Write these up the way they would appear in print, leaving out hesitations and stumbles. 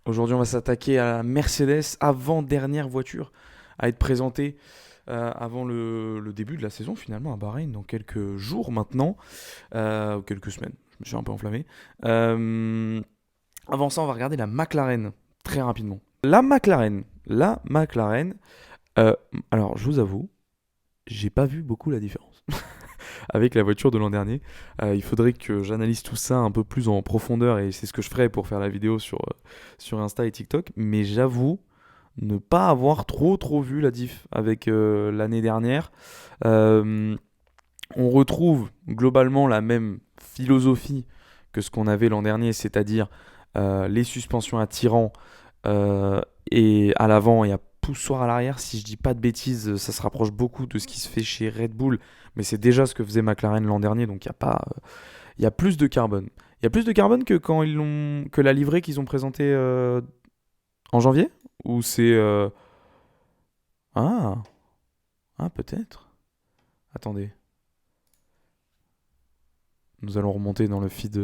Aujourd'hui, on va s'attaquer à la Mercedes, avant-dernière voiture à être présentée avant le début de la saison, finalement, à Bahreïn, dans quelques jours maintenant, ou quelques semaines. Je me suis un peu enflammé. Euh, Avant ça, on va regarder la McLaren, très rapidement. La McLaren, euh, alors je vous avoue, j'ai pas vu beaucoup la différence avec la voiture de l'an dernier. Il faudrait que j'analyse tout ça un peu plus en profondeur et c'est ce que je ferai pour faire la vidéo sur Insta et TikTok. Mais j'avoue ne pas avoir trop vu la diff avec l'année dernière. Euh, on retrouve globalement la même philosophie que ce qu'on avait l'an dernier, c'est-à-dire les suspensions attirants et à l'avant et à poussoir à l'arrière. Si je dis pas de bêtises, ça se rapproche beaucoup de ce qui se fait chez Red Bull, mais c'est déjà ce que faisait McLaren l'an dernier, donc il y a pas, il y a plus de carbone. Il y a plus de carbone que quand ils l'ont, que la livrée qu'ils ont présentée en janvier, ou c'est ah peut-être. Attendez, nous allons remonter dans le feed.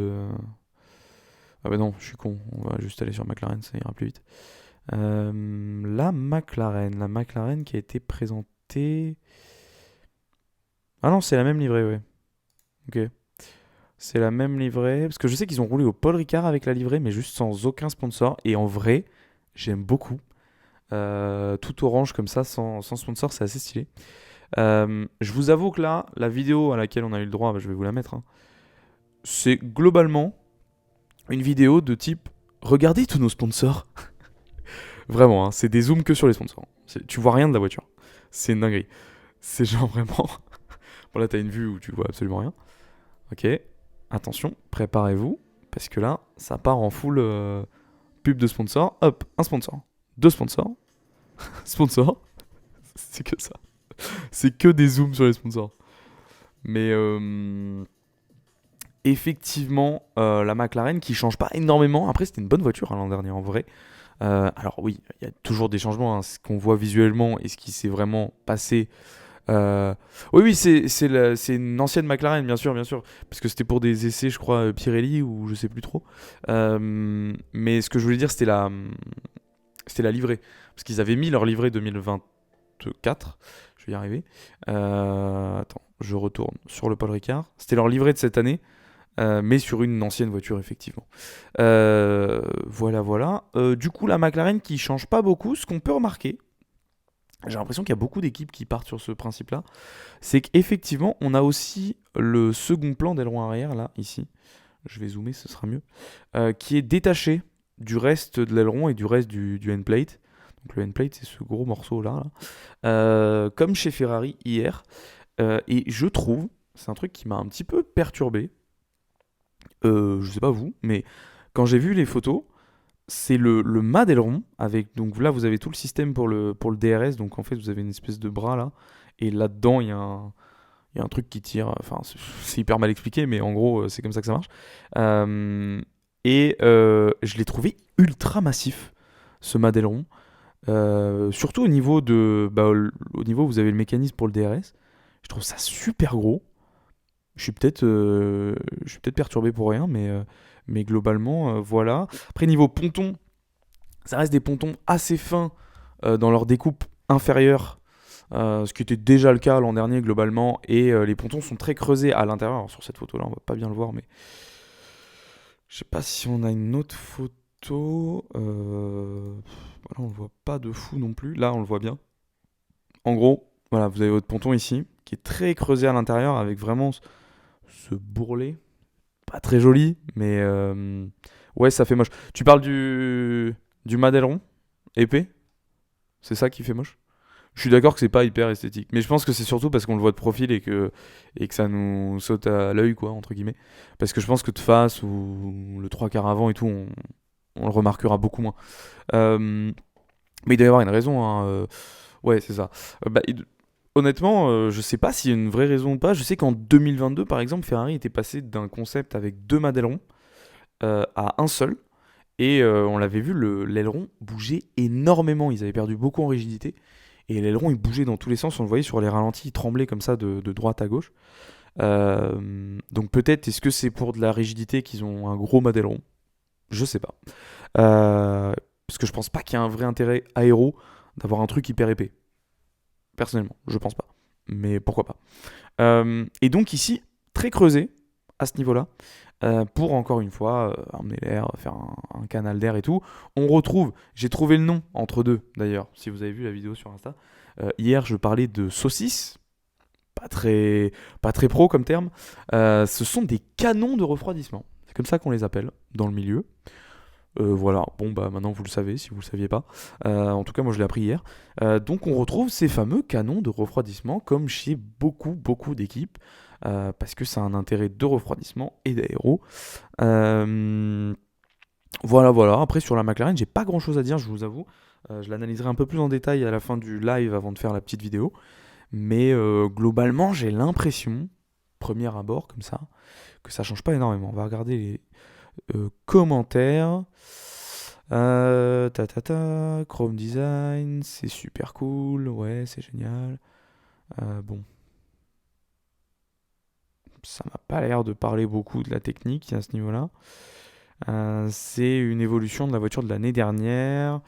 Ah bah non, je suis con. On va juste aller sur McLaren, ça ira plus vite. La McLaren qui a été présentée. Ah non, c'est la même livrée, ouais. Ok. C'est la même livrée. Parce que je sais qu'ils ont roulé au Paul Ricard avec la livrée, mais juste sans aucun sponsor. Et en vrai, j'aime beaucoup. Tout orange comme ça, sans sponsor, c'est assez stylé. Je vous avoue que là, la vidéo à laquelle on a eu le droit, bah, je vais vous la mettre, hein. C'est globalement une vidéo de type regardez tous nos sponsors. Vraiment, hein, c'est des zooms que sur les sponsors. Tu vois rien de la voiture. C'est une dinguerie. C'est genre vraiment. Bon, là, t'as une vue où tu vois absolument rien. Ok. Attention, préparez-vous. Parce que là, ça part en full pub de sponsor. Hop, un sponsor. Deux sponsors. Sponsor. C'est que ça. C'est que des zooms sur les sponsors. Mais effectivement, la McLaren qui change pas énormément. Après, c'était une bonne voiture hein, l'an dernier en vrai. Alors oui, il y a toujours des changements, hein. Ce qu'on voit visuellement et ce qui s'est vraiment passé. euh, Oui, oui, c'est une ancienne McLaren, bien sûr, bien sûr. Parce que c'était pour des essais, je crois, Pirelli ou je sais plus trop. Mais ce que je voulais dire, c'était la livrée. Parce qu'ils avaient mis leur livrée 2024. Je vais y arriver. Attends, je retourne sur le Paul Ricard. C'était leur livrée de cette année. Mais sur une ancienne voiture, effectivement. Voilà, voilà. Du coup, la McLaren qui change pas beaucoup, ce qu'on peut remarquer, j'ai l'impression qu'il y a beaucoup d'équipes qui partent sur ce principe-là, c'est qu'effectivement, on a aussi le second plan d'aileron arrière, là, ici. Je vais zoomer, ce sera mieux. Qui est détaché du reste de l'aileron et du reste du end plate. Donc le end plate, c'est ce gros morceau-là, là. Comme chez Ferrari hier. Et je trouve, c'est un truc qui m'a un petit peu perturbé, je sais pas vous, mais quand j'ai vu les photos, c'est le mât d'aileron avec donc là vous avez tout le système pour le DRS, donc en fait vous avez une espèce de bras là et là-dedans il y a un truc qui tire, enfin c'est hyper mal expliqué mais en gros c'est comme ça que ça marche. Euh, je l'ai trouvé ultra massif ce mât d'aileron. Surtout au niveau au niveau où vous avez le mécanisme pour le DRS, je trouve ça super gros. Je suis peut-être perturbé pour rien, mais globalement, voilà. Après, niveau ponton, ça reste des pontons assez fins dans leur découpe inférieure, ce qui était déjà le cas l'an dernier globalement, et les pontons sont très creusés à l'intérieur. Alors, sur cette photo-là, on va pas bien le voir, mais je sais pas si on a une autre photo. Voilà, on le voit pas de fou non plus. Là, on le voit bien. En gros, voilà, vous avez votre ponton ici, qui est très creusé à l'intérieur, avec vraiment ce bourrelet pas très joli, mais ouais, ça fait moche. Tu parles du Madelron épais. C'est ça qui fait moche. Je suis d'accord que c'est pas hyper esthétique, mais je pense que c'est surtout parce qu'on le voit de profil et que ça nous saute à l'œil, quoi, entre guillemets. Parce que je pense que de face ou le trois quarts avant et tout, on le remarquera beaucoup moins. Euh, mais il doit y avoir une raison, hein. Ouais, c'est ça. Bah, honnêtement, je sais pas s'il y a une vraie raison ou pas. Je sais qu'en 2022, par exemple, Ferrari était passé d'un concept avec deux Madelron à un seul. Et on l'avait vu, l'aileron bougeait énormément. Ils avaient perdu beaucoup en rigidité. Et l'aileron, il bougeait dans tous les sens. On le voyait sur les ralentis, il tremblait comme ça de droite à gauche. Donc peut-être, est-ce que c'est pour de la rigidité qu'ils ont un gros mât d'aileron? Je sais pas. Euh, que je pense pas qu'il y ait un vrai intérêt aéro d'avoir un truc hyper épais. Personnellement, je pense pas. Mais pourquoi pas. Et donc ici, très creusé à ce niveau-là, pour encore une fois emmener l'air, faire un canal d'air et tout. On retrouve, j'ai trouvé le nom entre deux d'ailleurs, si vous avez vu la vidéo sur Insta. Hier, je parlais de saucisses, pas très pro comme terme. Ce sont des canons de refroidissement. C'est comme ça qu'on les appelle dans le milieu. Voilà, bon bah maintenant vous le savez si vous le saviez pas. En tout cas moi je l'ai appris hier. Donc on retrouve ces fameux canons de refroidissement comme chez beaucoup d'équipes parce que ça a un intérêt de refroidissement et d'aéro. Euh, voilà. Après sur la McLaren j'ai pas grand chose à dire, je vous avoue. Je l'analyserai un peu plus en détail à la fin du live avant de faire la petite vidéo. Mais globalement j'ai l'impression, premier abord comme ça, que ça change pas énormément. On va regarder les commentaires. Chrome Design, c'est super cool, ouais, c'est génial. Bon, ça m'a pas l'air de parler beaucoup de la technique à ce niveau-là. C'est une évolution de la voiture de l'année dernière,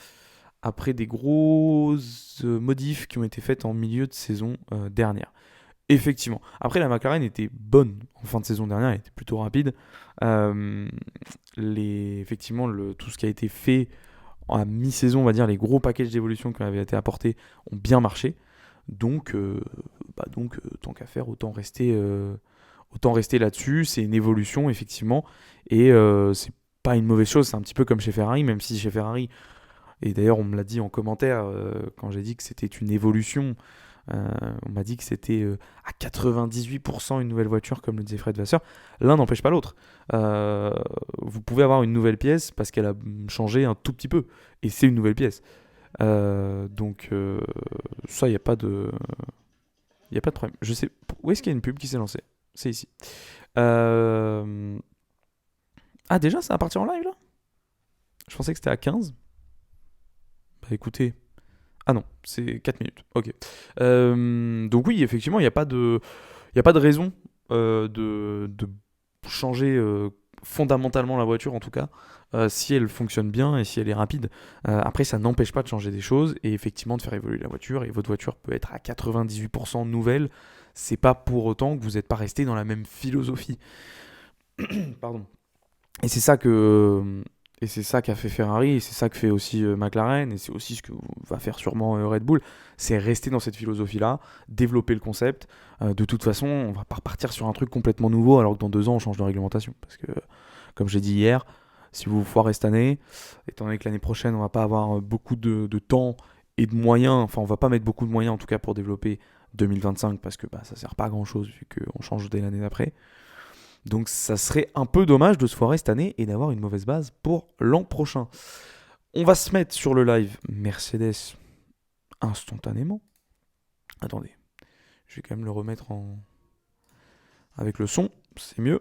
après des grosses modifs qui ont été faites en milieu de saison dernière. Effectivement. Après, la McLaren était bonne en fin de saison dernière, elle était plutôt rapide. Euh, Effectivement, tout ce qui a été fait à mi-saison, on va dire, les gros packages d'évolution qui avaient été apportés ont bien marché. Donc, tant qu'à faire, autant rester là-dessus. C'est une évolution, effectivement. Et c'est pas une mauvaise chose. C'est un petit peu comme chez Ferrari, même si chez Ferrari, et d'ailleurs, on me l'a dit en commentaire quand j'ai dit que c'était une évolution. On m'a dit que c'était à 98% une nouvelle voiture, comme le disait Fred Vasseur. L'un n'empêche pas l'autre. Vous pouvez avoir une nouvelle pièce parce qu'elle a changé un tout petit peu. Et c'est une nouvelle pièce. Ça, il n'y a pas de... Il n'y a pas de problème. Je sais... Où est-ce qu'il y a une pub qui s'est lancée? C'est ici. Ah, déjà, ça va partir en live, là? Je pensais que c'était à 15. Bah écoutez... Ah non, c'est 4 minutes. Ok. Donc oui, effectivement, il y a pas de raison de changer fondamentalement la voiture, en tout cas, si elle fonctionne bien et si elle est rapide. Après, ça n'empêche pas de changer des choses et effectivement de faire évoluer la voiture. Et votre voiture peut être à 98% nouvelle. C'est pas pour autant que vous n'êtes pas resté dans la même philosophie. Pardon. Et c'est ça que et c'est ça qu'a fait Ferrari, et c'est ça que fait aussi McLaren, et c'est aussi ce que va faire sûrement Red Bull, c'est rester dans cette philosophie-là, développer le concept. De toute façon, on va pas repartir sur un truc complètement nouveau alors que dans 2 ans on change de réglementation. Parce que, comme j'ai dit hier, si vous vous foirez cette année, étant donné que l'année prochaine on va pas avoir beaucoup de temps et de moyens, enfin on va pas mettre beaucoup de moyens en tout cas pour développer 2025 parce que ça sert pas à grand chose vu qu'on change dès l'année d'après. Donc ça serait un peu dommage de se foirer cette année et d'avoir une mauvaise base pour l'an prochain. On va se mettre sur le live Mercedes instantanément. Attendez, je vais quand même le remettre avec le son, c'est mieux.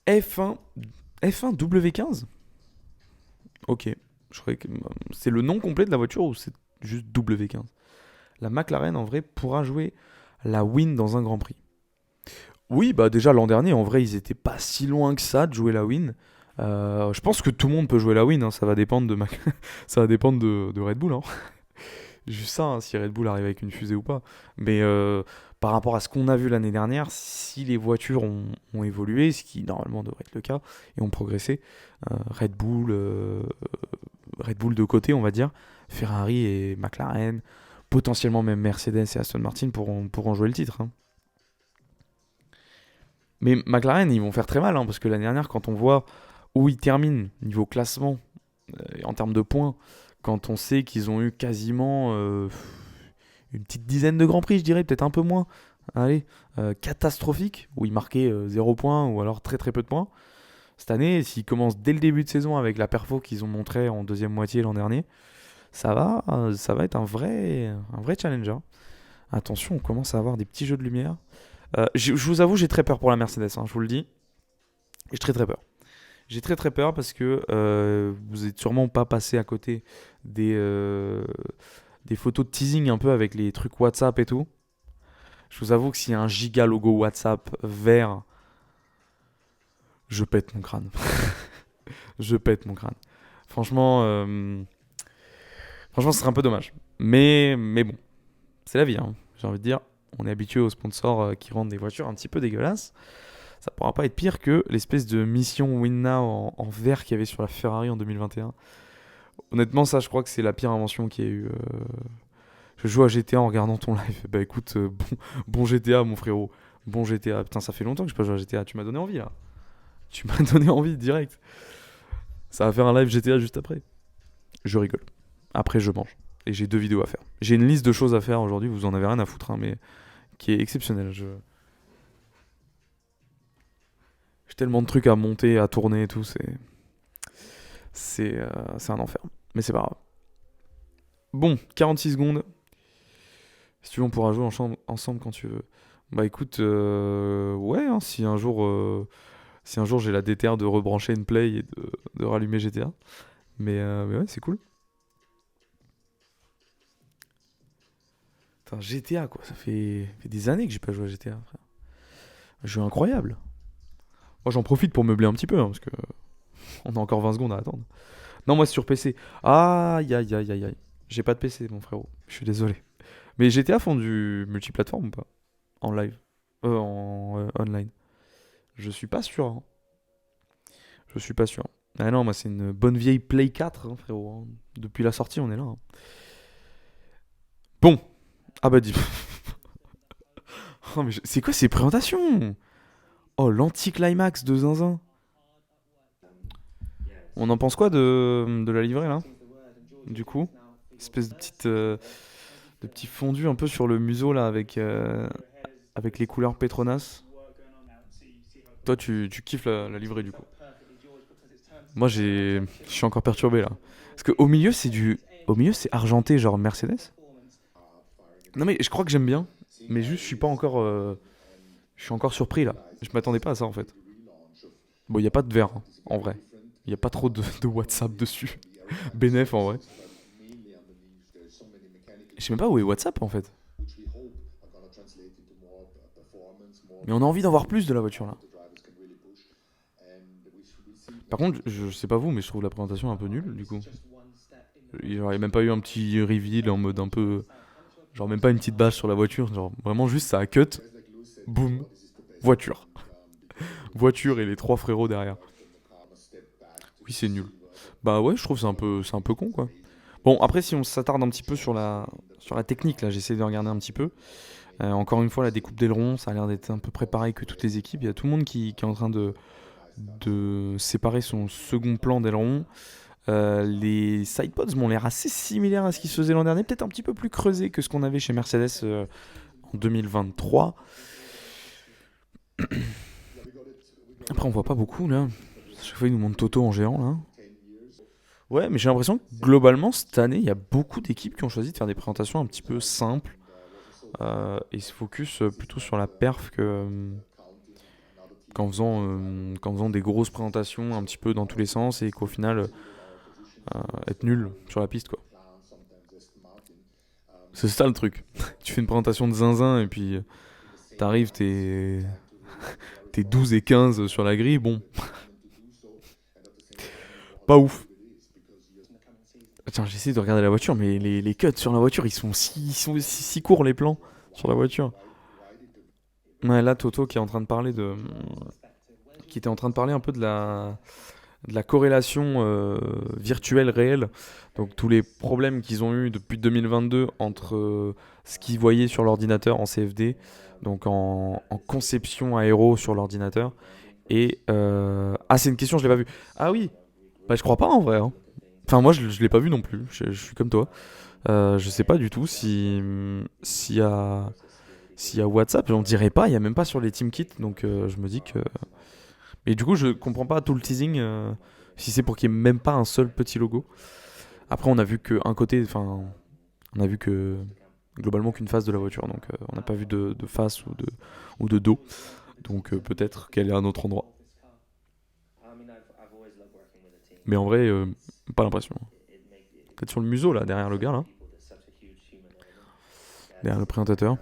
F1, F1 W15. Ok, je croyais que c'est le nom complet de la voiture ou c'est juste W15. La McLaren en vrai pourra jouer la win dans un Grand Prix. Oui, bah déjà l'an dernier, en vrai, ils étaient pas si loin que ça de jouer la win. Je pense que tout le monde peut jouer la win, hein, ça va dépendre ça va dépendre de Red Bull, hein. Juste ça, hein, si Red Bull arrive avec une fusée ou pas. Mais par rapport à ce qu'on a vu l'année dernière, si les voitures ont évolué, ce qui normalement devrait être le cas, et ont progressé, Red Bull de côté, on va dire, Ferrari et McLaren, potentiellement même Mercedes et Aston Martin pourront jouer le titre, hein. Mais McLaren, ils vont faire très mal, hein, parce que l'année dernière, quand on voit où ils terminent niveau classement, en termes de points, quand on sait qu'ils ont eu quasiment une petite dizaine de Grands Prix, je dirais, peut-être un peu moins, allez, catastrophique, où ils marquaient 0 points ou alors très très peu de points. Cette année, s'ils commencent dès le début de saison avec la perfo qu'ils ont montré en deuxième moitié l'an dernier, ça va être un vrai challenger. Attention, on commence à avoir des petits jeux de lumière. Je vous avoue, j'ai très peur pour la Mercedes, hein, je vous le dis. J'ai très peur. J'ai très peur parce que vous n'êtes sûrement pas passé à côté des photos de teasing un peu avec les trucs WhatsApp et tout. Je vous avoue que s'il y a un giga logo WhatsApp vert, je pète mon crâne. Je pète mon crâne. Franchement, franchement, ce serait un peu dommage. Mais bon, c'est la vie, hein. J'ai envie de dire. On est habitué aux sponsors qui rendent des voitures un petit peu dégueulasses. Ça pourra pas être pire que l'espèce de mission Win Now en vert qu'il y avait sur la Ferrari en 2021. Honnêtement, ça, je crois que c'est la pire invention qu'il y a eu. Je joue à GTA en regardant ton live. Bah écoute, bon GTA, mon frérot. Bon GTA. Putain, ça fait longtemps que je peux jouer à GTA. Tu m'as donné envie là. Tu m'as donné envie direct. Ça va faire un live GTA juste après. Je rigole. Après, je mange. Et j'ai 2 vidéos à faire. J'ai une liste de choses à faire aujourd'hui. Vous en avez rien à foutre, hein, mais qui est exceptionnelle. J'ai tellement de trucs à monter, à tourner et tout. C'est un enfer. Mais c'est pas grave. Bon, 46 secondes. Si tu veux, on pourra jouer ensemble quand tu veux. Bah écoute, ouais, hein, si un jour j'ai la déterre de rebrancher une play et de rallumer GTA. Mais ouais, c'est cool. Putain, GTA quoi, ça fait des années que j'ai pas joué à GTA, frère. Un jeu incroyable. Moi j'en profite pour meubler un petit peu, hein, parce que on a encore 20 secondes à attendre. Non, moi c'est sur PC. Aïe aïe aïe aïe aïe. J'ai pas de PC, mon frérot. Je suis désolé. Mais GTA font du multiplateforme ou pas? En live. En online. Je suis pas sûr, hein. Je suis pas sûr. Ah non, moi c'est une bonne vieille Play 4, hein, frérot, hein. Depuis la sortie, on est là, hein. Bon. Ah bah dis. Oh, mais c'est quoi ces présentations? Oh, l'anti-climax de Zinzin. On en pense quoi de la livrée là? Du coup, espèce de petit fondu un peu sur le museau là avec les couleurs Petronas. Toi, tu kiffes la livrée du coup. Moi, je suis encore perturbé là. Parce que au milieu c'est argenté genre Mercedes. Non mais je crois que j'aime bien, mais juste je suis encore surpris là. Je m'attendais pas à ça en fait. Bon, il y a pas de vert, hein, en vrai. Il y a pas trop de WhatsApp dessus. Benef en vrai. Je sais même pas où est WhatsApp en fait. Mais on a envie d'en voir plus de la voiture là. Par contre, je sais pas vous, mais je trouve la présentation un peu nulle du coup. Il y aurait même pas eu un petit reveal en mode un peu. Genre même pas une petite bâche sur la voiture. Genre vraiment juste ça a cut. Boum. Voiture. Voiture et les 3 frérots derrière. Oui, c'est nul. Bah ouais, je trouve que c'est un peu con quoi. Bon, après, si on s'attarde un petit peu sur la technique, là, j'essaie de regarder un petit peu. Encore une fois, la découpe d'aileron, ça a l'air d'être un peu préparé que toutes les équipes. Il y a tout le monde qui est en train de séparer son second plan d'aileron. Les sidepods m'ont l'air assez similaires à ce qui se faisait l'an dernier, peut-être un petit peu plus creusé que ce qu'on avait chez Mercedes en 2023. Après, on voit pas beaucoup là. À chaque fois, ils nous montrent Toto en géant là. Ouais, mais j'ai l'impression que globalement, cette année, il y a beaucoup d'équipes qui ont choisi de faire des présentations un petit peu simples et se focus plutôt sur la perf qu'en faisant des grosses présentations un petit peu dans tous les sens et qu'au final, être nul sur la piste, quoi. C'est ça le truc. Tu fais une présentation de zinzin et puis t'arrives, t'es 12 et 15 sur la grille, bon, pas ouf. Tiens, j'essaie de regarder la voiture, mais les cuts sur la voiture, ils sont si courts les plans sur la voiture. Ouais, là, Toto qui était en train de parler un peu de la corrélation virtuelle réelle. Donc tous les problèmes qu'ils ont eu depuis 2022 entre ce qu'ils voyaient sur l'ordinateur en CFD, donc en conception aéro sur l'ordinateur. Et ah, c'est une question, je l'ai pas vue. Ah oui, bah je crois pas en vrai, hein. Enfin moi je l'ai pas vu non plus. Je suis comme toi. Je sais pas du tout s'il y a WhatsApp. On dirait pas. Il y a même pas sur les TeamKit. Donc je me dis que. Mais du coup je comprends pas tout le teasing. Si c'est pour qu'il y ait même pas un seul petit logo. Après on a vu que un côté. Enfin on a vu que globalement qu'une face de la voiture. Donc on n'a pas vu de face ou de dos. Donc peut-être qu'elle est à un autre endroit. Mais en vrai, pas l'impression. Peut-être sur le museau, là, derrière le gars, là, derrière le présentateur.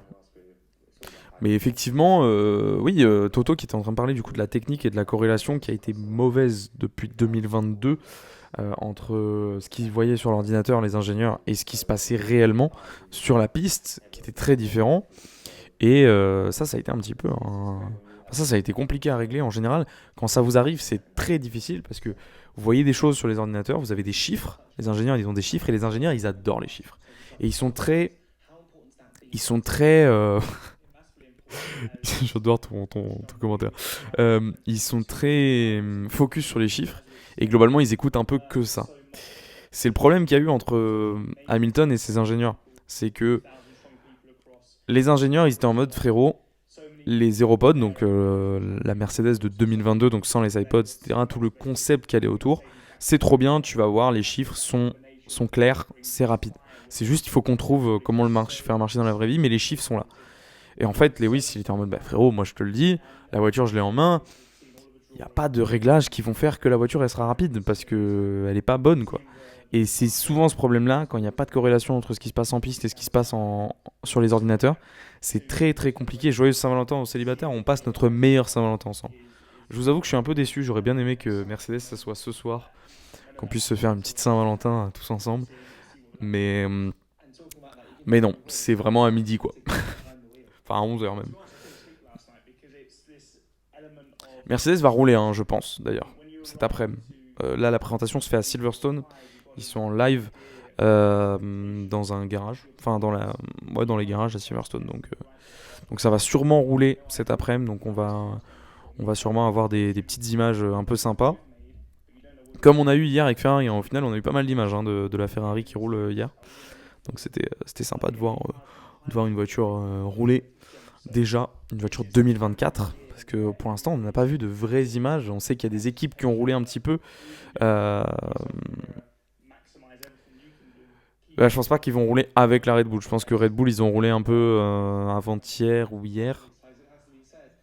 Mais effectivement, oui, Toto qui était en train de parler du coup de la technique et de la corrélation qui a été mauvaise depuis 2022 entre ce qu'ils voyaient sur l'ordinateur, les ingénieurs, et ce qui se passait réellement sur la piste, qui était très différent. Et ça a été un petit peu ça a été compliqué à régler en général. Quand ça vous arrive, c'est très difficile parce que vous voyez des choses sur les ordinateurs, vous avez des chiffres, les ingénieurs ils ont des chiffres et les ingénieurs ils adorent les chiffres. Et ils sont très j'adore ton commentaire. Ils sont très focus sur les chiffres et globalement ils écoutent un peu que ça. C'est le problème qu'il y a eu entre Hamilton et ses ingénieurs. C'est que les ingénieurs ils étaient en mode frérot, les Aeropods, donc la Mercedes de 2022, donc sans les iPods, etc., tout le concept qui allait autour, c'est trop bien, tu vas voir, les chiffres sont clairs, c'est rapide. C'est juste il faut qu'on trouve comment faire marcher dans la vraie vie, mais les chiffres sont là. Et en fait, Lewis, il était en mode, bah frérot, moi je te le dis, la voiture je l'ai en main, il n'y a pas de réglages qui vont faire que la voiture elle sera rapide, parce qu'elle n'est pas bonne, quoi. Et c'est souvent ce problème-là, quand il n'y a pas de corrélation entre ce qui se passe en piste et ce qui se passe sur les ordinateurs, c'est très très compliqué. Joyeux Saint-Valentin aux célibataires, on passe notre meilleur Saint-Valentin ensemble. Je vous avoue que je suis un peu déçu, j'aurais bien aimé que Mercedes, ça soit ce soir, qu'on puisse se faire une petite Saint-Valentin tous ensemble. Mais, mais non, c'est vraiment à midi quoi. Enfin à 11h même. Mercedes va rouler, hein, je pense d'ailleurs, cet après-midi. Là, la présentation se fait à Silverstone. Ils sont en live dans un garage. Enfin, dans les garages à Silverstone. Donc ça va sûrement rouler cet après-midi. Donc on va sûrement avoir des petites images un peu sympas. Comme on a eu hier avec Ferrari. Au final, on a eu pas mal d'images de la Ferrari qui roule hier. Donc c'était sympa de voir une voiture rouler. Déjà, une voiture 2024. Parce que pour l'instant, on n'a pas vu de vraies images. On sait qu'il y a des équipes qui ont roulé un petit peu. Euh, Là, je pense pas qu'ils vont rouler avec la Red Bull. Je pense que Red Bull, ils ont roulé un peu avant-hier ou hier.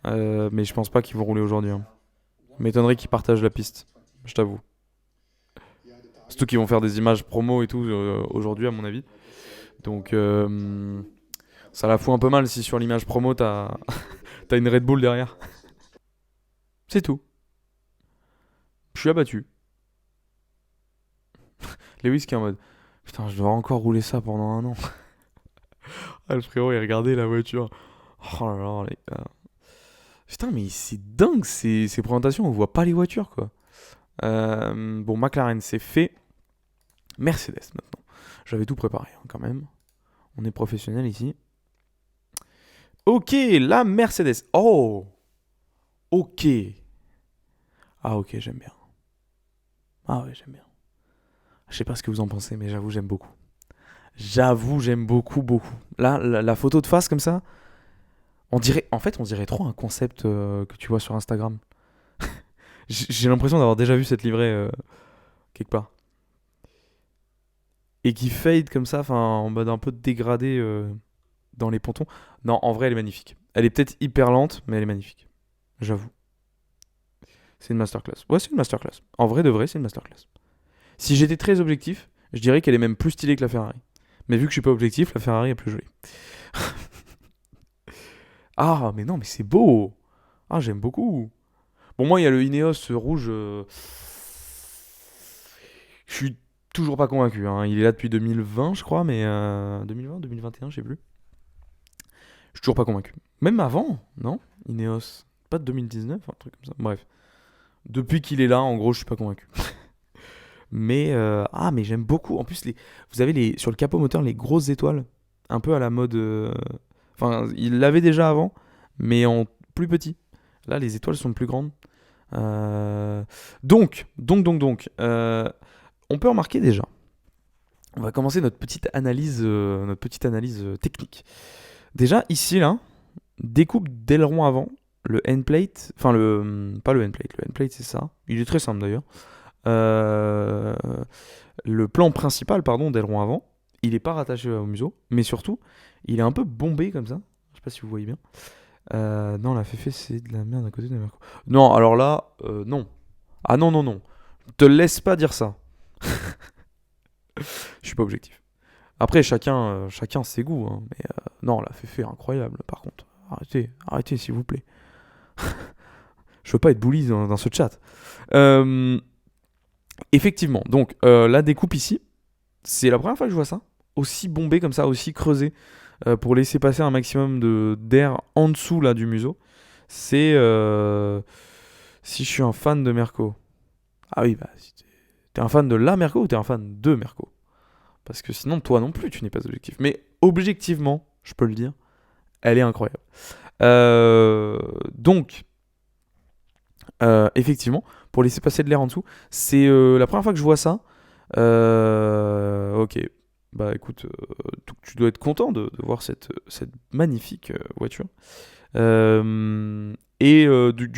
Mais je pense pas qu'ils vont rouler aujourd'hui, hein. M'étonnerait qu'ils partagent la piste, je t'avoue. Surtout qu'ils vont faire des images promo et tout aujourd'hui, à mon avis. Donc, ça la fout un peu mal si sur l'image promo, t'as une Red Bull derrière. C'est tout. Je suis abattu. Lewis qui est en mode putain, je devrais encore rouler ça pendant un an. Ah, le frérot, il regardait la voiture. Oh là là, les gars. Putain, mais c'est dingue ces présentations, on voit pas les voitures quoi. Bon, McLaren, c'est fait. Mercedes maintenant. J'avais tout préparé hein, quand même. On est professionnel ici. Ok, la Mercedes. Oh, ok. Ah ok, j'aime bien. Ah ouais, j'aime bien. Je sais pas ce que vous en pensez, mais j'avoue, j'aime beaucoup. J'avoue, j'aime beaucoup, beaucoup. Là, la photo de face comme ça, en fait, on dirait trop un concept que tu vois sur Instagram. J'ai l'impression d'avoir déjà vu cette livrée quelque part. Et qui fade comme ça, enfin, en mode un peu dégradé dans les pontons. Non, en vrai, elle est magnifique. Elle est peut-être hyper lente, mais elle est magnifique. J'avoue. C'est une masterclass. Ouais, c'est une masterclass. En vrai de vrai, c'est une masterclass. Si j'étais très objectif, je dirais qu'elle est même plus stylée que la Ferrari. Mais vu que je suis pas objectif, la Ferrari est plus jolie. Ah, mais non, mais c'est beau. Ah, j'aime beaucoup. Bon, moi, il y a le Ineos rouge. Je suis toujours pas convaincu, hein. Il est là depuis 2020, je crois, mais 2020, 2021, je sais plus. Je suis toujours pas convaincu. Même avant, non Ineos. Pas de 2019, un truc comme ça. Bref. Depuis qu'il est là, en gros, je suis pas convaincu. Mais j'aime beaucoup. En plus, vous avez sur le capot moteur les grosses étoiles, un peu à la mode. Enfin, il l'avait déjà avant, mais en plus petit. Là, les étoiles sont plus grandes. Donc, on peut remarquer déjà. On va commencer notre petite analyse technique. Déjà, ici, là, découpe d'aileron avant, le endplate, enfin, pas le endplate, le endplate, c'est ça. Il est très simple d'ailleurs. Euh, le plan principal, pardon, d'aileron avant, il n'est pas rattaché au museau, mais surtout, il est un peu bombé comme ça. Je sais pas si vous voyez bien. Non, la Féfé, c'est de la merde à côté de Merco. Non, alors là, non. Ah non, non, non. Te laisse pas dire ça. Je suis pas objectif. Après, chacun ses goûts, hein, mais non, la Féfé est incroyable, par contre. Arrêtez, s'il vous plaît. Je veux pas être bully dans ce chat. Euh, Effectivement, donc la découpe ici, c'est la première fois que je vois ça. Aussi bombé comme ça, aussi creusé, pour laisser passer un maximum d'air en dessous là, du museau. C'est si je suis un fan de Merco. Ah oui, bah, si t'es un fan de la Merco ou t'es un fan de Merco? Parce que sinon, toi non plus, tu n'es pas objectif. Mais objectivement, je peux le dire, elle est incroyable. Euh, donc, effectivement, pour laisser passer de l'air en dessous, c'est la première fois que je vois ça. Ok, bah écoute, tu dois être content de voir cette magnifique voiture. Du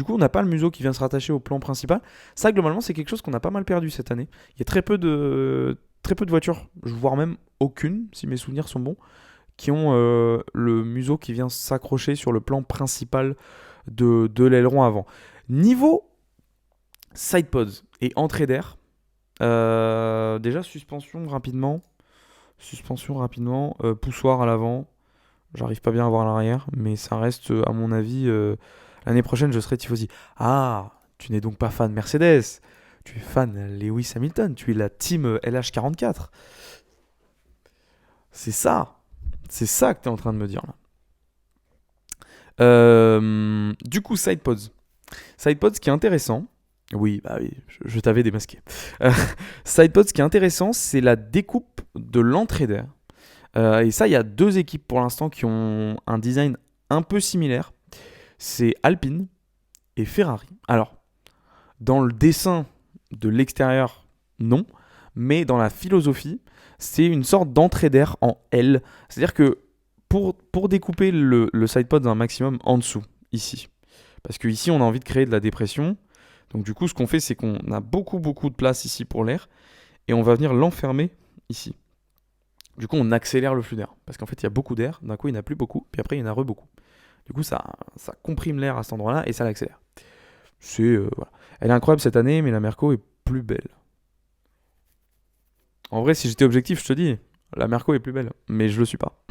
coup, on n'a pas le museau qui vient se rattacher au plan principal. Ça, globalement, c'est quelque chose qu'on a pas mal perdu cette année. Il y a très peu de voitures, voire même aucune, si mes souvenirs sont bons, qui ont le museau qui vient s'accrocher sur le plan principal de l'aileron avant. Niveau sidepods et entrée d'air, déjà suspension rapidement, poussoir à l'avant. J'arrive pas bien à voir l'arrière, mais ça reste, à mon avis, l'année prochaine, je serai tifosi. Ah, tu n'es donc pas fan Mercedes, tu es fan Lewis Hamilton, tu es la team LH44. C'est ça, c'est ça que tu es en train de me dire là. Du coup, sidepods. Sidepods, ce qui est intéressant, oui, bah oui, je t'avais démasqué. Euh, Sidepods, ce qui est intéressant, c'est la découpe de l'entrée d'air. Et ça, il y a deux équipes pour l'instant qui ont un design un peu similaire. C'est Alpine et Ferrari. Alors, dans le dessin de l'extérieur, non. Mais dans la philosophie, c'est une sorte d'entrée d'air en L. C'est-à-dire que pour découper le sidepod un maximum en dessous, ici. Parce que ici, on a envie de créer de la dépression. Donc du coup, ce qu'on fait, c'est qu'on a beaucoup de place ici pour l'air. Et on va venir l'enfermer ici. Du coup, on accélère le flux d'air. Parce qu'en fait, il y a beaucoup d'air. D'un coup, il n'y en a plus beaucoup. Puis après, il y en a beaucoup. Du coup, ça comprime l'air à cet endroit-là et ça l'accélère. Voilà. Elle est incroyable cette année, mais la Merco est plus belle. En vrai, si j'étais objectif, je te dis, la Merco est plus belle. Mais je le suis pas.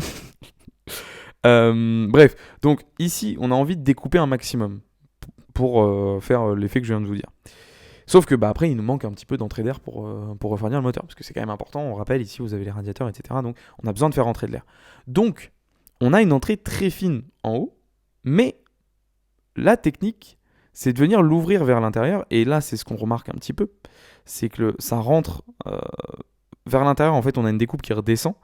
Bref, donc ici, on a envie de découper un maximum pour faire l'effet que je viens de vous dire. Sauf que bah, après, il nous manque un petit peu d'entrée d'air pour refroidir le moteur, parce que c'est quand même important. On rappelle, ici, vous avez les radiateurs, etc. Donc, on a besoin de faire rentrer de l'air. Donc, on a une entrée très fine en haut, mais la technique, c'est de venir l'ouvrir vers l'intérieur. Et là, c'est ce qu'on remarque un petit peu, c'est que ça rentre vers l'intérieur. En fait, on a une découpe qui redescend.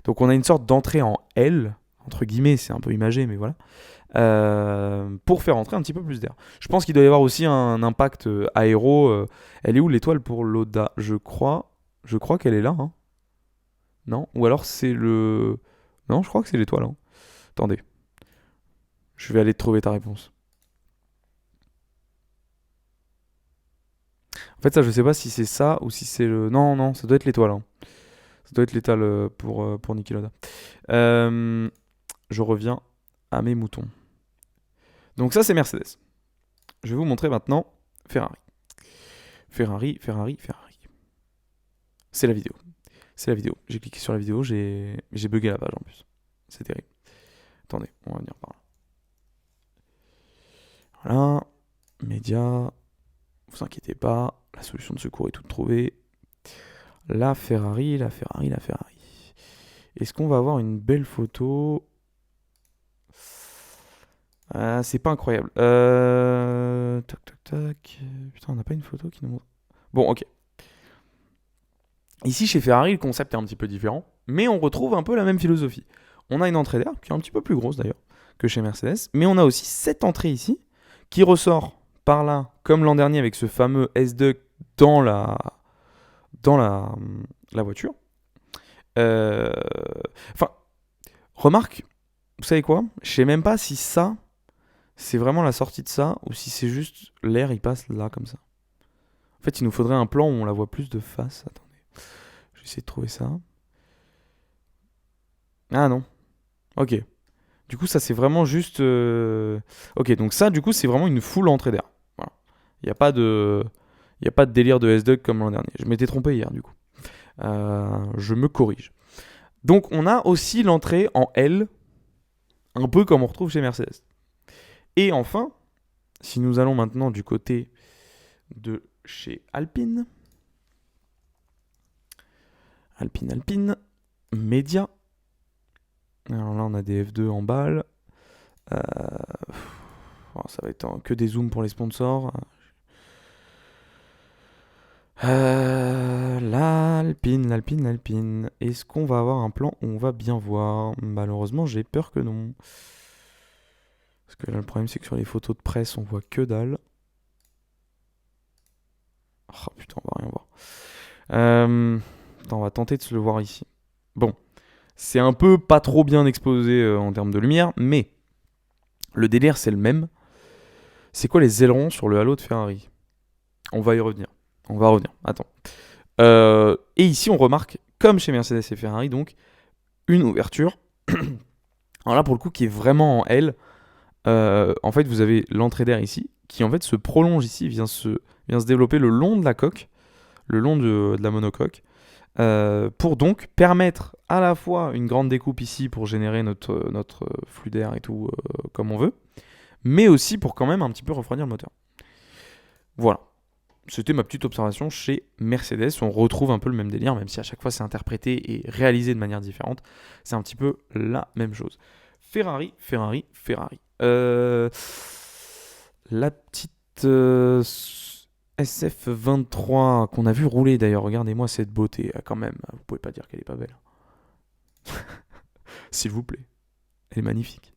Donc, on a une sorte d'entrée en L, entre guillemets, c'est un peu imagé, mais voilà. Pour faire entrer un petit peu plus d'air. Je pense qu'il doit y avoir aussi un impact aéro. Elle est où l'étoile pour l'Oda? Je crois qu'elle est là. Hein. Non? Ou alors c'est le... Non, je crois que c'est l'étoile. Hein. Attendez. Je vais aller trouver ta réponse. En fait, ça, je sais pas si c'est ça ou si c'est le... Non, ça doit être l'étoile. Hein. Ça doit être l'étoile pour Niki Loda. Je reviens à mes moutons. Donc ça, c'est Mercedes. Je vais vous montrer maintenant Ferrari. Ferrari. C'est la vidéo. J'ai cliqué sur la vidéo, j'ai bugué la page en plus. C'est terrible. Attendez, on va venir par là. Voilà. Médias. Vous inquiétez pas, la solution de secours est toute trouvée. La Ferrari. Est-ce qu'on va avoir une belle photo? C'est pas incroyable. Tac. Putain, on n'a pas une photo qui nous montre. Bon, ok. Ici, chez Ferrari, le concept est un petit peu différent, mais on retrouve un peu la même philosophie. On a une entrée d'air, qui est un petit peu plus grosse d'ailleurs que chez Mercedes, mais on a aussi cette entrée ici, qui ressort par là, comme l'an dernier avec ce fameux S-Duct dans la voiture. Enfin, remarque, vous savez quoi? Je sais même pas si ça, c'est vraiment la sortie de ça, ou si c'est juste l'air, il passe là, comme ça. En fait, il nous faudrait un plan où on la voit plus de face. Attendez. Je vais essayer de trouver ça. Ah non. Ok. Du coup, ça, c'est vraiment juste... Ok, donc ça, du coup, c'est vraiment une full entrée d'air. Voilà. Il n'y a pas de... Il n'y a pas de délire de S-Duct comme l'an dernier. Je m'étais trompé hier, du coup. Je me corrige. Donc, on a aussi l'entrée en L, un peu comme on retrouve chez Mercedes. Et enfin, si nous allons maintenant du côté de chez Alpine, Média. Alors là, on a des F2 en balle. Ça va être que des zooms pour les sponsors. L'Alpine. Est-ce qu'on va avoir un plan où on va bien voir? Malheureusement, j'ai peur que non. Parce que là, le problème, c'est que sur les photos de presse, on voit que dalle. Oh putain, on va rien voir. Attends, on va tenter de se le voir ici. Bon, c'est un peu pas trop bien exposé en termes de lumière, mais le délire, c'est le même. C'est quoi les ailerons sur le halo de Ferrari? On va y revenir. Attends. Et ici, on remarque, comme chez Mercedes et Ferrari, donc, une ouverture. Alors là, pour le coup, qui est vraiment en L. En fait, vous avez l'entrée d'air ici, qui en fait se prolonge ici, vient se développer le long de la coque, le long de la monocoque, pour donc permettre à la fois une grande découpe ici pour générer notre flux d'air et tout comme on veut, mais aussi pour quand même un petit peu refroidir le moteur. Voilà. C'était ma petite observation chez Mercedes. On retrouve un peu le même délire, même si à chaque fois c'est interprété et réalisé de manière différente. C'est un petit peu la même chose. Ferrari. La petite SF23 qu'on a vu rouler d'ailleurs. Regardez-moi cette beauté quand même. Vous pouvez pas dire qu'elle est pas belle. S'il vous plaît. Elle est magnifique.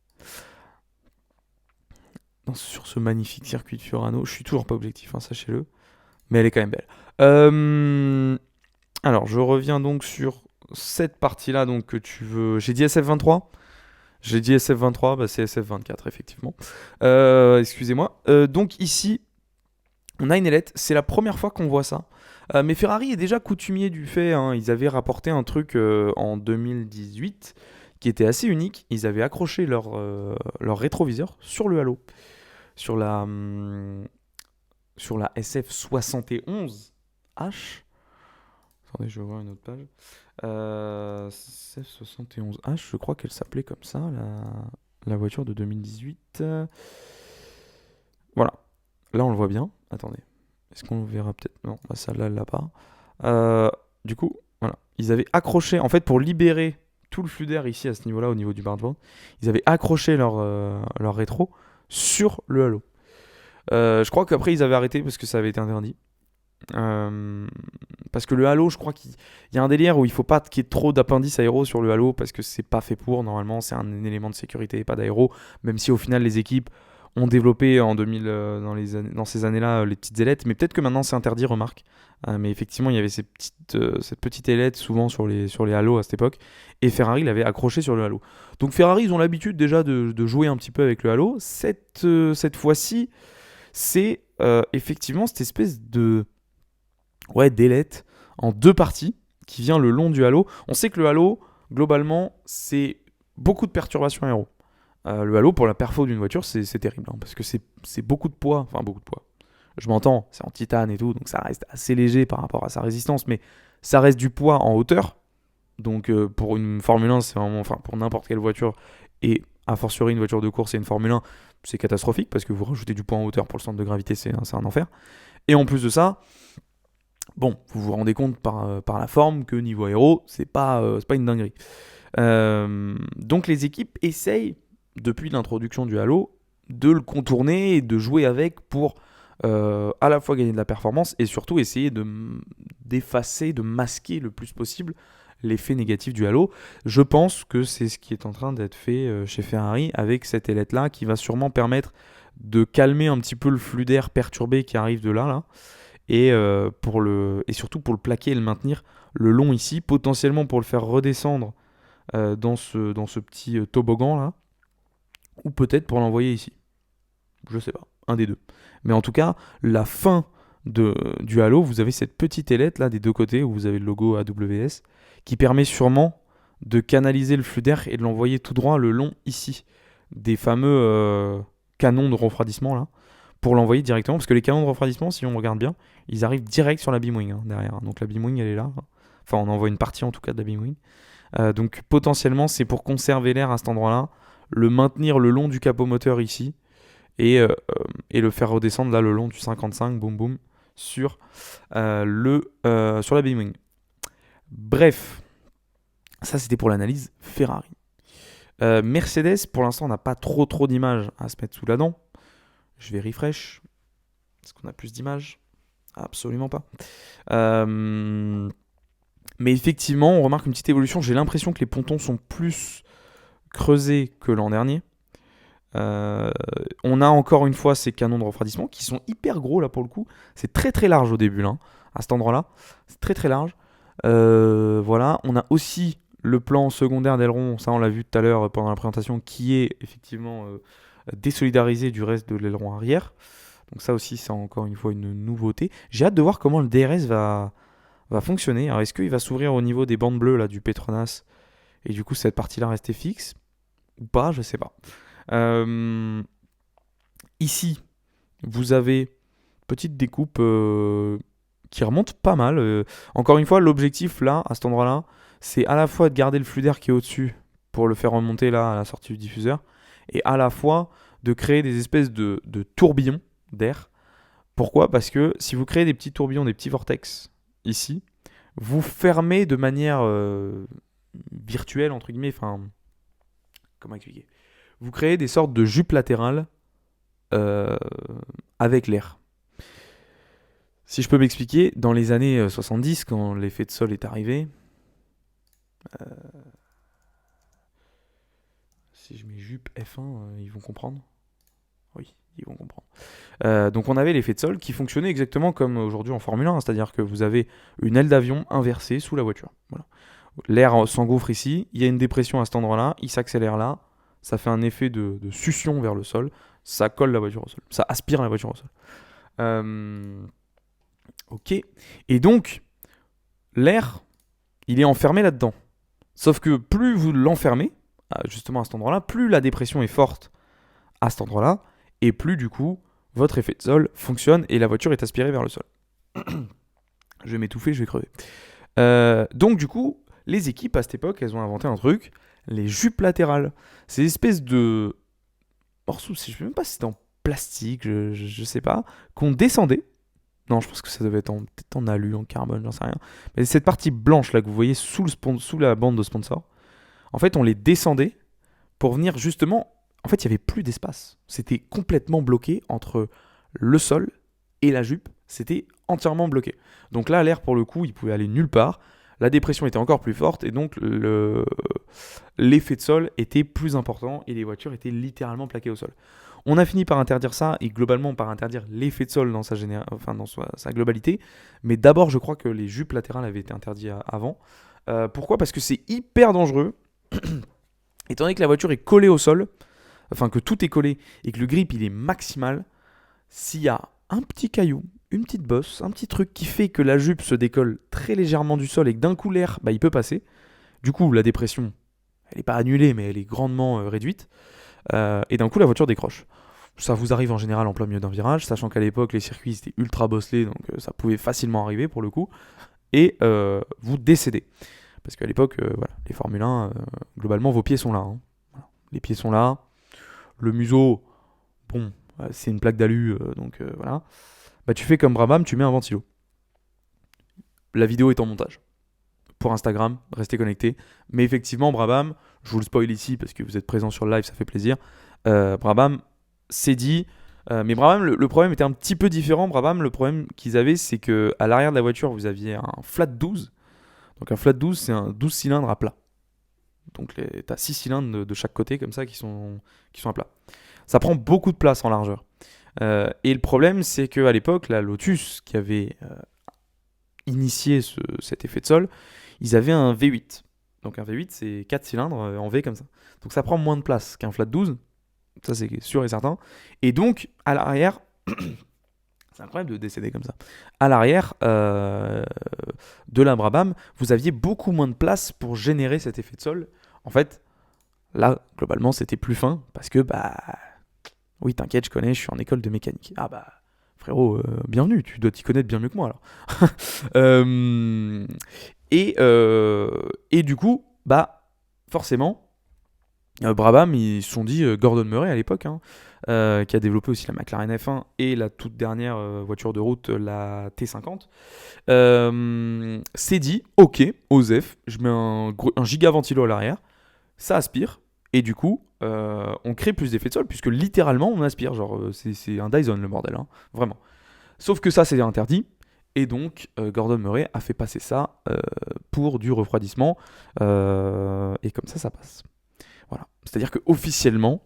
Sur ce magnifique circuit de Fiorano, je suis toujours pas objectif, hein, sachez-le. Mais elle est quand même belle. Alors, je reviens donc sur cette partie-là donc, que tu veux. J'ai dit SF23. J'ai dit SF23, bah c'est SF24, effectivement. Excusez-moi. Donc ici, on a une ailette. C'est la première fois qu'on voit ça. Mais Ferrari est déjà coutumier du fait. Hein. Ils avaient rapporté un truc en 2018 qui était assez unique. Ils avaient accroché leur rétroviseur sur le halo. Sur la SF71H. Attendez, je vais voir une autre page. SF71H, je crois qu'elle s'appelait comme ça, la voiture de 2018. Voilà. Là, on le voit bien. Attendez. Est-ce qu'on le verra peut-être? Non, bah, celle-là, elle l'a pas. Du coup, voilà. Ils avaient accroché, en fait, pour libérer tout le flux d'air ici, à ce niveau-là, au niveau du barreboard, ils avaient accroché leur rétro sur le halo. Je crois qu'après, ils avaient arrêté parce que ça avait été interdit. Parce que le halo, je crois qu'il y a un délire où il faut pas qu'il y ait trop d'appendices aéro sur le halo parce que c'est pas fait pour. Normalement, c'est un élément de sécurité et pas d'aéro. Même si au final, les équipes ont développé en 2000, dans ces années-là les petites ailettes. Mais peut-être que maintenant c'est interdit, remarque. Mais effectivement, il y avait cette petite ailette souvent sur les halos à cette époque. Et Ferrari l'avait accroché sur le halo. Donc Ferrari, ils ont l'habitude déjà de jouer un petit peu avec le halo. Cette fois-ci, c'est effectivement cette espèce d'ailette en deux parties qui vient le long du halo. On sait que le halo, globalement, c'est beaucoup de perturbations aéro. Le halo, pour la perfo d'une voiture, c'est terrible, hein, parce que c'est beaucoup de poids. Enfin, beaucoup de poids. Je m'entends, c'est en titane et tout, donc ça reste assez léger par rapport à sa résistance, mais ça reste du poids en hauteur. Donc pour une Formule 1, c'est vraiment, enfin pour n'importe quelle voiture, et a fortiori une voiture de course et une Formule 1, c'est catastrophique, parce que vous rajoutez du poids en hauteur pour le centre de gravité, c'est un enfer. Et en plus de ça, bon, vous vous rendez compte par la forme que niveau aéro, c'est pas une dinguerie. Donc les équipes essayent, depuis l'introduction du halo, de le contourner et de jouer avec pour à la fois gagner de la performance et surtout essayer d'effacer, de masquer le plus possible l'effet négatif du halo. Je pense que c'est ce qui est en train d'être fait chez Ferrari avec cette ailette-là qui va sûrement permettre de calmer un petit peu le flux d'air perturbé qui arrive de là. Et surtout pour le plaquer et le maintenir le long ici, potentiellement pour le faire redescendre dans ce petit toboggan là, ou peut-être pour l'envoyer ici. Je sais pas, un des deux. Mais en tout cas, la fin du halo, vous avez cette petite ailette là des deux côtés où vous avez le logo AWS qui permet sûrement de canaliser le flux d'air et de l'envoyer tout droit le long ici des fameux canons de refroidissement là, pour l'envoyer directement, parce que les canons de refroidissement, si on regarde bien, ils arrivent direct sur la beamwing derrière. Donc la beamwing elle est là. Enfin, on envoie une partie en tout cas de la beamwing. Donc potentiellement, c'est pour conserver l'air à cet endroit-là, le maintenir le long du capot moteur ici, et le faire redescendre là le long du 55, boum boum, sur, sur la Wing. Bref, ça c'était pour l'analyse Ferrari. Mercedes, pour l'instant, on n'a pas trop d'images à se mettre sous la dent. Je vais refresh. Est-ce qu'on a plus d'images? Absolument pas. Mais effectivement, on remarque une petite évolution. J'ai l'impression que les pontons sont plus creusés que l'an dernier. On a encore une fois ces canons de refroidissement qui sont hyper gros là pour le coup. C'est très large au début là, à cet endroit-là. C'est très large. Voilà. On a aussi le plan secondaire d'aileron, ça on l'a vu tout à l'heure pendant la présentation, qui est effectivement désolidarisé du reste de l'aileron arrière. Donc ça aussi c'est encore une fois une nouveauté. J'ai hâte de voir comment le DRS va fonctionner. Alors est-ce qu'il va s'ouvrir au niveau des bandes bleues là, du Petronas et du coup cette partie-là rester fixe ou pas, je sais pas. Ici, vous avez petite découpe qui remonte pas mal. Encore une fois, l'objectif là, à cet endroit-là, c'est à la fois de garder le flux d'air qui est au-dessus pour le faire remonter là à la sortie du diffuseur, et à la fois de créer des espèces de tourbillons d'air. Pourquoi? Parce que si vous créez des petits tourbillons, des petits vortex ici, vous fermez de manière virtuelle, entre guillemets, enfin, comment expliquer? Vous créez des sortes de jupes latérales avec l'air. Si je peux m'expliquer, dans les années 70, quand l'effet de sol est arrivé, si je mets jupe F1, ils vont comprendre. Oui, ils vont comprendre. Donc on avait l'effet de sol qui fonctionnait exactement comme aujourd'hui en Formule 1, c'est-à-dire que vous avez une aile d'avion inversée sous la voiture. Voilà. L'air s'engouffre ici, il y a une dépression à cet endroit-là, il s'accélère là, ça fait un effet de succion vers le sol, ça colle la voiture au sol, ça aspire la voiture au sol. Ok. Et donc, l'air, il est enfermé là-dedans. Sauf que plus vous l'enfermez, justement à cet endroit-là, plus la dépression est forte à cet endroit-là, et plus du coup, votre effet de sol fonctionne et la voiture est aspirée vers le sol. Je vais m'étouffer, je vais crever. Donc du coup, les équipes à cette époque, elles ont inventé un truc, les jupes latérales. Ces espèces de morceaux, je ne sais même pas si c'était en plastique, je sais pas, qu'on descendait. Non, je pense que ça devait être peut-être en alu, en carbone, j'en sais rien. Mais cette partie blanche là que vous voyez sous la bande de sponsor, en fait, on les descendait pour venir justement. En fait, il n'y avait plus d'espace. C'était complètement bloqué entre le sol et la jupe. C'était entièrement bloqué. Donc là, l'air, pour le coup, il pouvait aller nulle part. La dépression était encore plus forte et donc l'effet de sol était plus important et les voitures étaient littéralement plaquées au sol. On a fini par interdire ça et globalement par interdire l'effet de sol dans sa globalité. Mais d'abord, je crois que les jupes latérales avaient été interdites avant. Pourquoi? Parce que c'est hyper dangereux. Étant donné que la voiture est collée au sol, enfin que tout est collé et que le grip il est maximal, s'il y a un petit caillou, une petite bosse, un petit truc qui fait que la jupe se décolle très légèrement du sol et que d'un coup l'air il peut passer, du coup la dépression elle n'est pas annulée mais elle est grandement réduite, et d'un coup la voiture décroche. Ça vous arrive en général en plein milieu d'un virage, sachant qu'à l'époque les circuits étaient ultra bosselés, donc ça pouvait facilement arriver pour le coup, et vous décédez. Parce qu'à l'époque, voilà, les Formule 1, globalement vos pieds sont là. Hein. Voilà. Les pieds sont là, le museau, bon, c'est une plaque d'alu, donc voilà. Bah tu fais comme Brabham, tu mets un ventilo. La vidéo est en montage. Pour Instagram, restez connectés. Mais effectivement, Brabham, je vous le spoil ici parce que vous êtes présent sur le live, ça fait plaisir. Brabham s'est dit, mais Brabham, le problème était un petit peu différent. Brabham, le problème qu'ils avaient, c'est que à l'arrière de la voiture, vous aviez un flat 12. Donc un flat 12, c'est un 12 cylindres à plat. Donc tu as 6 cylindres de chaque côté comme ça qui sont à plat. Ça prend beaucoup de place en largeur. Et le problème, c'est qu'à l'époque, la Lotus, qui avait initié cet effet de sol, ils avaient un V8. Donc un V8, c'est 4 cylindres en V comme ça. Donc ça prend moins de place qu'un flat 12. Ça, c'est sûr et certain. Et donc, à l'arrière, c'est incroyable de décéder comme ça. À l'arrière de la Brabham, vous aviez beaucoup moins de place pour générer cet effet de sol. En fait, là, globalement, c'était plus fin parce que, oui, t'inquiète, je connais, je suis en école de mécanique. Ah frérot, bienvenue, tu dois t'y connaître bien mieux que moi alors. Et du coup, forcément, Brabham, ils se sont dit, Gordon Murray à l'époque, hein, qui a développé aussi la McLaren F1 et la toute dernière voiture de route, la T50, s'est dit, ok, OSEF, je mets un giga ventilo à l'arrière, ça aspire, et du coup, on crée plus d'effet de sol, puisque littéralement, on aspire. Genre, c'est un Dyson, le bordel, hein, vraiment. Sauf que ça, c'est interdit. Et donc, Gordon Murray a fait passer ça pour du refroidissement. Et comme ça passe. Voilà. C'est-à-dire qu'officiellement,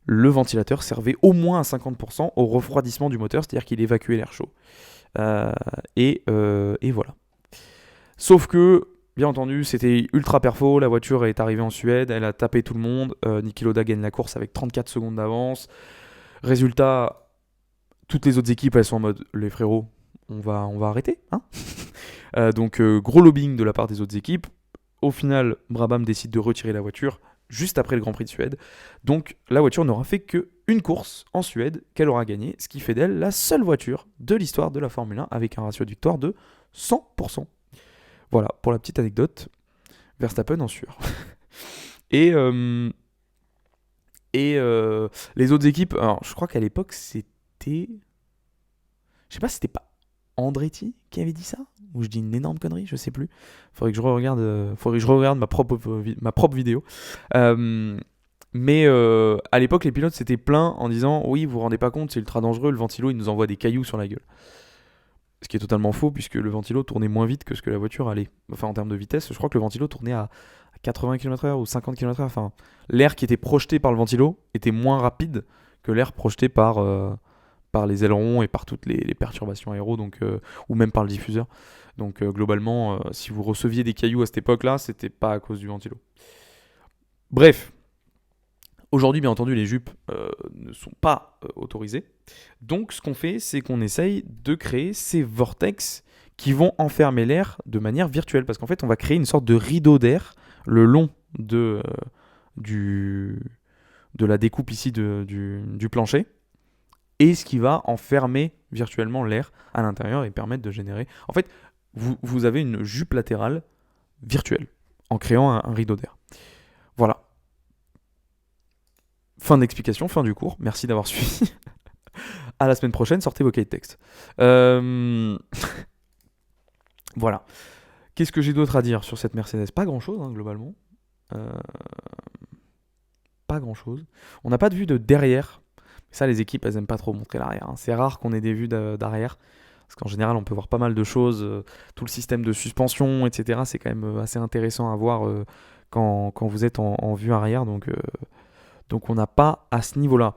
le ventilateur servait au moins à 50% au refroidissement du moteur, c'est-à-dire qu'il évacuait l'air chaud. Et voilà. Sauf que, bien entendu, c'était ultra perfo. La voiture est arrivée en Suède, elle a tapé tout le monde. Niki Lauda gagne la course avec 34 secondes d'avance. Résultat, toutes les autres équipes, elles sont en mode, les frérots, on va arrêter, hein. Donc gros lobbying de la part des autres équipes. Au final, Brabham décide de retirer la voiture juste après le Grand Prix de Suède. Donc la voiture n'aura fait qu'une course en Suède qu'elle aura gagnée, ce qui fait d'elle la seule voiture de l'histoire de la Formule 1 avec un ratio de victoire de 100%. Voilà, pour la petite anecdote, Verstappen en sueur. Et, les autres équipes, alors je crois qu'à l'époque c'était... Je sais pas si c'était pas Andretti qui avait dit ça, ou je dis une énorme connerie, je sais plus. Faudrait que je regarde ma propre vidéo. Mais à l'époque, les pilotes s'étaient plaints en disant oui, vous vous rendez pas compte, c'est ultra dangereux, le ventilo il nous envoie des cailloux sur la gueule. Ce qui est totalement faux, puisque le ventilo tournait moins vite que ce que la voiture allait. Enfin, en termes de vitesse, je crois que le ventilo tournait à 80 km/h ou 50 km/h. Enfin, l'air qui était projeté par le ventilo était moins rapide que l'air projeté par les ailerons et par toutes les perturbations aéro, donc, ou même par le diffuseur. Donc globalement, si vous receviez des cailloux à cette époque-là, c'était pas à cause du ventilo. Bref, aujourd'hui, bien entendu, les jupes ne sont pas autorisées. Donc ce qu'on fait, c'est qu'on essaye de créer ces vortex qui vont enfermer l'air de manière virtuelle. Parce qu'en fait, on va créer une sorte de rideau d'air le long de la découpe ici du plancher, et ce qui va enfermer virtuellement l'air à l'intérieur et permettre de générer... En fait, vous avez une jupe latérale virtuelle en créant un rideau d'air. Voilà. Fin d'explication, fin du cours. Merci d'avoir suivi. À la semaine prochaine, sortez vos cahiers de texte. Voilà. Qu'est-ce que j'ai d'autre à dire sur cette Mercedes? Pas grand-chose, hein, globalement. Pas grand-chose. On n'a pas de vue de derrière. Ça, les équipes, elles aiment pas trop montrer l'arrière, hein. C'est rare qu'on ait des vues d'arrière. Parce qu'en général, on peut voir pas mal de choses. Tout le système de suspension, etc. C'est quand même assez intéressant à voir quand vous êtes en vue arrière. Donc on n'a pas à ce niveau-là.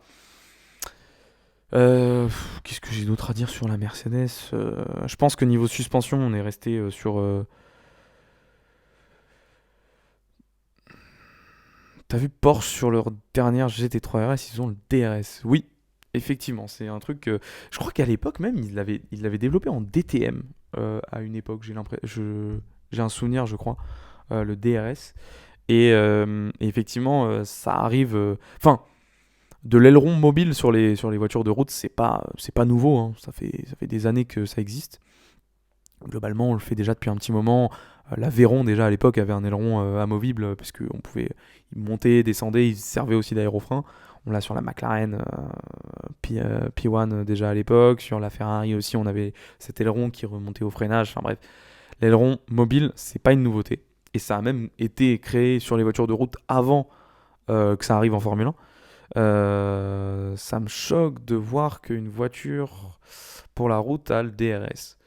Qu'est-ce que j'ai d'autre à dire sur la Mercedes? Je pense que niveau suspension, on est resté sur... T'as vu Porsche sur leur dernière GT3 RS, ils ont le DRS. Oui, effectivement, c'est un truc que... Je crois qu'à l'époque même, ils l'avaient développé en DTM à une époque. J'ai un souvenir, je crois, le DRS. Et effectivement, ça arrive... Enfin, de l'aileron mobile sur les voitures de route, c'est pas nouveau, hein. Ça fait des années que ça existe. Globalement, on le fait déjà depuis un petit moment. L'Aveyron, déjà à l'époque, avait un aileron amovible, parce qu'on pouvait monter, descendre, il servait aussi d'aérofrein. On l'a sur la McLaren P1 déjà à l'époque. Sur la Ferrari aussi, on avait cet aileron qui remontait au freinage. Enfin bref, l'aileron mobile, c'est pas une nouveauté. Et ça a même été créé sur les voitures de route avant que ça arrive en Formule 1. Ça me choque de voir qu'une voiture pour la route a le DRS.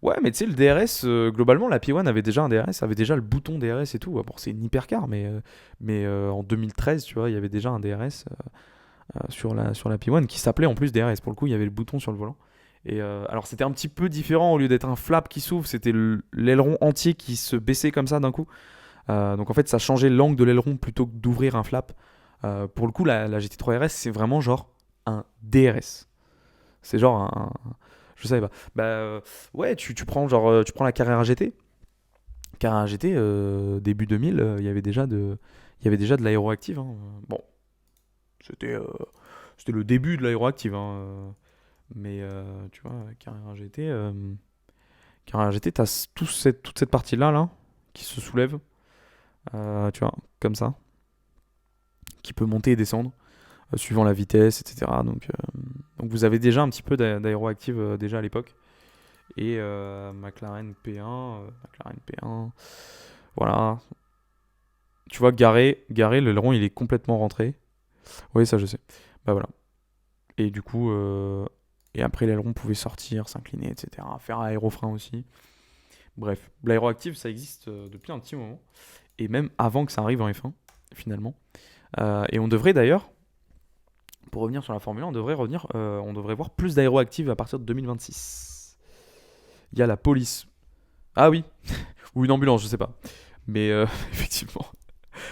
Ouais, mais tu sais, le DRS, globalement, la P1 avait déjà un DRS, avait déjà le bouton DRS et tout. Bon, c'est une hypercar, mais en 2013, tu vois, il y avait déjà un DRS sur la P1 qui s'appelait en plus DRS. Pour le coup, il y avait le bouton sur le volant. Et alors, c'était un petit peu différent. Au lieu d'être un flap qui s'ouvre, c'était l'aileron entier qui se baissait comme ça d'un coup. Donc en fait, ça changeait l'angle de l'aileron plutôt que d'ouvrir un flap. Pour le coup, la GT3 RS, c'est vraiment genre un DRS. C'est genre un... Je savais pas. Ouais, tu prends tu prends la Carrera GT. Carrera GT, début 2000, il y avait déjà de l'aéroactive, hein. Bon, c'était le début de l'aéroactive, hein. Mais tu vois, Carrera GT, t'as toute cette partie-là là, qui se soulève, tu vois, comme ça, qui peut monter et descendre. suivant la vitesse, etc. Donc vous avez déjà un petit peu d'aéroactive déjà à l'époque. Et McLaren P1, voilà. Tu vois, garé, l'aileron il est complètement rentré. Oui, ça je sais. Bah voilà. Et du coup, et après l'aileron pouvait sortir, s'incliner, etc. Faire aérofrein aussi. Bref, l'aéroactive ça existe depuis un petit moment. Et même avant que ça arrive en F1, finalement. Et on devrait d'ailleurs, pour revenir sur la Formule 1, on devrait voir plus d'aéroactive à partir de 2026. Il y a la police. Ah oui, ou une ambulance, je sais pas. Mais effectivement.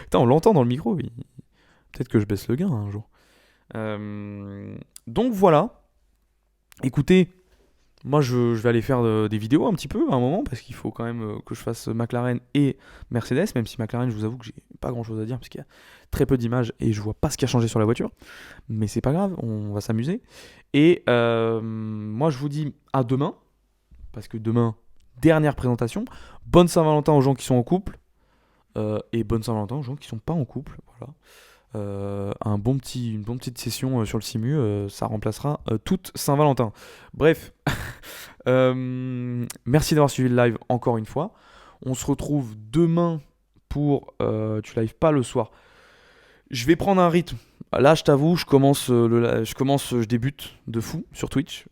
Putain, on l'entend dans le micro. Peut-être que je baisse le gain un jour. Donc voilà. Écoutez, moi je vais aller faire des vidéos un petit peu à un moment parce qu'il faut quand même que je fasse McLaren et Mercedes, même si McLaren, je vous avoue que j'ai pas grand chose à dire parce qu'il y a très peu d'images et je vois pas ce qui a changé sur la voiture. Mais c'est pas grave, on va s'amuser. Et moi je vous dis à demain parce que demain, dernière présentation. Bonne Saint-Valentin aux gens qui sont en couple et bonne Saint-Valentin aux gens qui sont pas en couple. Voilà. Une bonne petite session sur le simu, ça remplacera toute Saint-Valentin. Bref, merci d'avoir suivi le live encore une fois. On se retrouve demain pour tu live pas le soir. Je vais prendre un rythme. Là, je t'avoue, je débute de fou sur Twitch.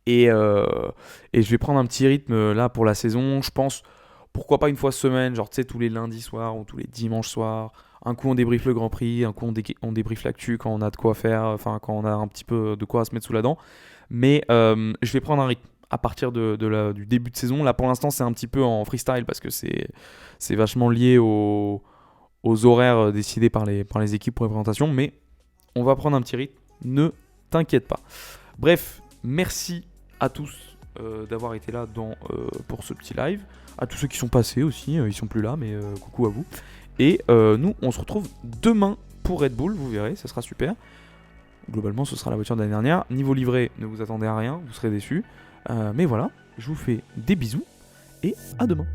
Et je vais prendre un petit rythme là pour la saison. Je pense, pourquoi pas une fois semaine, genre tu sais, tous les lundis soirs ou tous les dimanches soirs. Un coup on débriefe le Grand Prix, un coup on débriefe l'actu quand on a de quoi faire, enfin quand on a un petit peu de quoi à se mettre sous la dent. Mais je vais prendre un rythme à partir du début de saison. Là pour l'instant c'est un petit peu en freestyle parce que c'est vachement lié aux horaires décidés par les équipes pour les présentations. Mais on va prendre un petit rythme, ne t'inquiète pas. Bref, merci à tous d'avoir été là pour ce petit live. À tous ceux qui sont passés aussi, ils sont plus là, mais coucou à vous. Et nous, on se retrouve demain pour Red Bull, vous verrez, ça sera super. Globalement, ce sera la voiture de l'année dernière. Niveau livré, ne vous attendez à rien, vous serez déçus. Mais voilà, je vous fais des bisous et à demain.